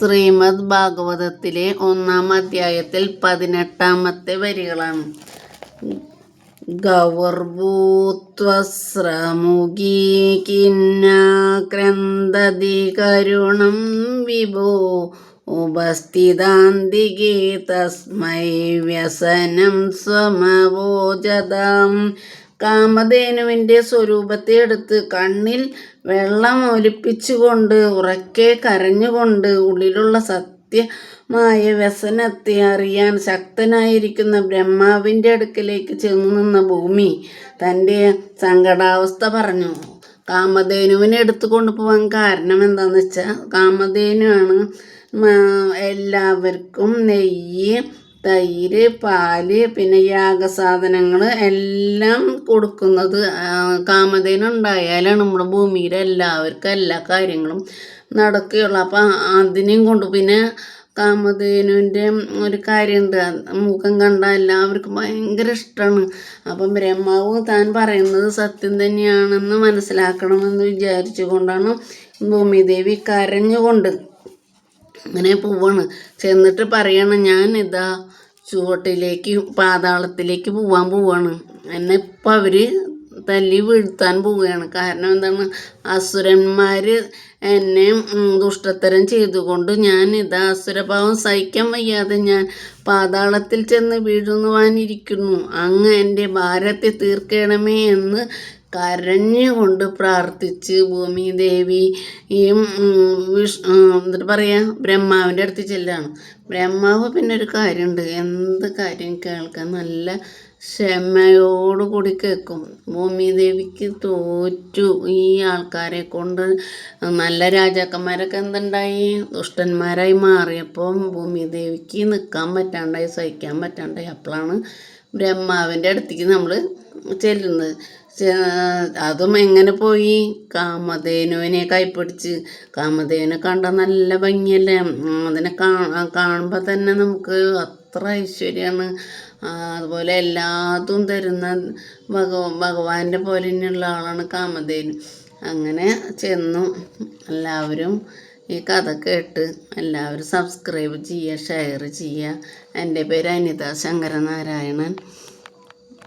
ശ്രീമദ് ഭാഗവതത്തിലെ 1-ാം അധ്യായത്തിൽ 18-ാമത്തെ വരികളാണ്. ഗൗർഭൂത്വസ്രമുഖീ കിന്നാക്രന്ദതി കരുണം വിഭോ ഉപസ്ഥിതാന്തികേ തസ്മൈ വ്യസനം സ്വമവോചതാം. കാമധേനുവിൻ്റെ സ്വരൂപത്തെ എടുത്ത് കണ്ണിൽ വെള്ളം ഒലിപ്പിച്ചുകൊണ്ട് ഉറക്കെ കരഞ്ഞുകൊണ്ട് ഉള്ളിലുള്ള സത്യമായ വ്യസനത്തെ അറിയാൻ ശക്തനായിരിക്കുന്ന ബ്രഹ്മാവിൻ്റെ അടുക്കലേക്ക് ചെന്നു നിന്ന ഭൂമി തൻ്റെ സങ്കടാവസ്ഥ പറഞ്ഞു. കാമധേനുവിനെ എടുത്തു കൊണ്ടുപോകാൻ കാരണം എന്താണെന്ന് വെച്ചാൽ, കാമധേനുവാണ് എല്ലാവർക്കും നെയ്യ്, തൈര്, പാല്, പിന്നെ യാഗസാധനങ്ങൾ എല്ലാം കൊടുക്കുന്നത്. കാമധേനു ഉണ്ടായാലാണ് നമ്മുടെ ഭൂമിയിലെ എല്ലാവർക്കും എല്ലാ കാര്യങ്ങളും നടക്കുകയുള്ളൂ. അപ്പം അതിനെയും കൊണ്ട് പിന്നെ കാമധേനുവിൻ്റെ ഒരു കാര്യമുണ്ട്, മുഖം കണ്ടാൽ എല്ലാവർക്കും ഭയങ്കര ഇഷ്ടമാണ്. അപ്പം ബ്രഹ്മാവ് താൻ പറയുന്നത് സത്യം തന്നെയാണെന്ന് മനസ്സിലാക്കണമെന്ന് വിചാരിച്ചു കൊണ്ടാണ് ഭൂമിദേവി കരഞ്ഞുകൊണ്ട് അങ്ങനെ പോവാണ്. ചെന്നിട്ട് പറയണം, ഞാൻ ഇതാ ചുവട്ടിലേക്ക് പാതാളത്തിലേക്ക് പോവാണ്. എന്നെ ഇപ്പം അവർ തല്ലി വീഴ്ത്താൻ പോവുകയാണ്. കാരണം എന്താണ്, അസുരന്മാർ എന്നെ ദുഷ്ടത്തരം ചെയ്തുകൊണ്ട് ഞാൻ ഇതാ അസുരഭാവം സഹിക്കാൻ വയ്യാതെ ഞാൻ പാതാളത്തിൽ ചെന്ന് വീഴുവാനിരിക്കുന്നു. അങ്ങ് എൻ്റെ ഭാരത്തെ തീർക്കണമേ എന്ന് കരഞ്ഞുകൊണ്ട് പ്രാർത്ഥിച്ച് ഭൂമിദേവി എന്നിട്ട് പറയാ ബ്രഹ്മാവിൻ്റെ അടുത്ത് ചെല്ലാണ്. ബ്രഹ്മാവ് പിന്നെ ഒരു കാര്യമുണ്ട്, എന്ത് കാര്യം കേൾക്കാൻ നല്ല ക്ഷമയോടുകൂടി കേൾക്കും. ഭൂമിദേവിക്ക് തോറ്റു. ഈ ആൾക്കാരെ കൊണ്ട് നല്ല രാജാക്കന്മാരൊക്കെ എന്തുണ്ടായി, ദുഷ്ടന്മാരായി മാറിയപ്പോൾ ഭൂമിദേവിക്ക് നിൽക്കാൻ പറ്റാണ്ടായി, സഹിക്കാൻ പറ്റാണ്ടായി. അപ്പോഴാണ് ബ്രഹ്മാവിൻ്റെ അടുത്തേക്ക് നമ്മൾ ചെല്ലുന്നത്. അതും എങ്ങനെ പോയി, കാമധേനുവിനെ കൈപ്പിടിച്ച്. കാമധേനു കണ്ട നല്ല ഭംഗിയല്ലേ, അതിനെ കാണുമ്പോൾ തന്നെ നമുക്ക് അത്ര ഐശ്വര്യമാണ്. അതുപോലെ എല്ലാതും തരുന്ന ഭഗവാന്റെ പോലെ തന്നെയുള്ള ആളാണ് കാമധേനു. അങ്ങനെ ചെന്നു. എല്ലാവരും ഈ കഥ കേട്ട് എല്ലാവരും സബ്സ്ക്രൈബ് ചെയ്യുക, ഷെയർ ചെയ്യുക. എൻ്റെ പേര് അനിത ശങ്കരനാരായണൻ.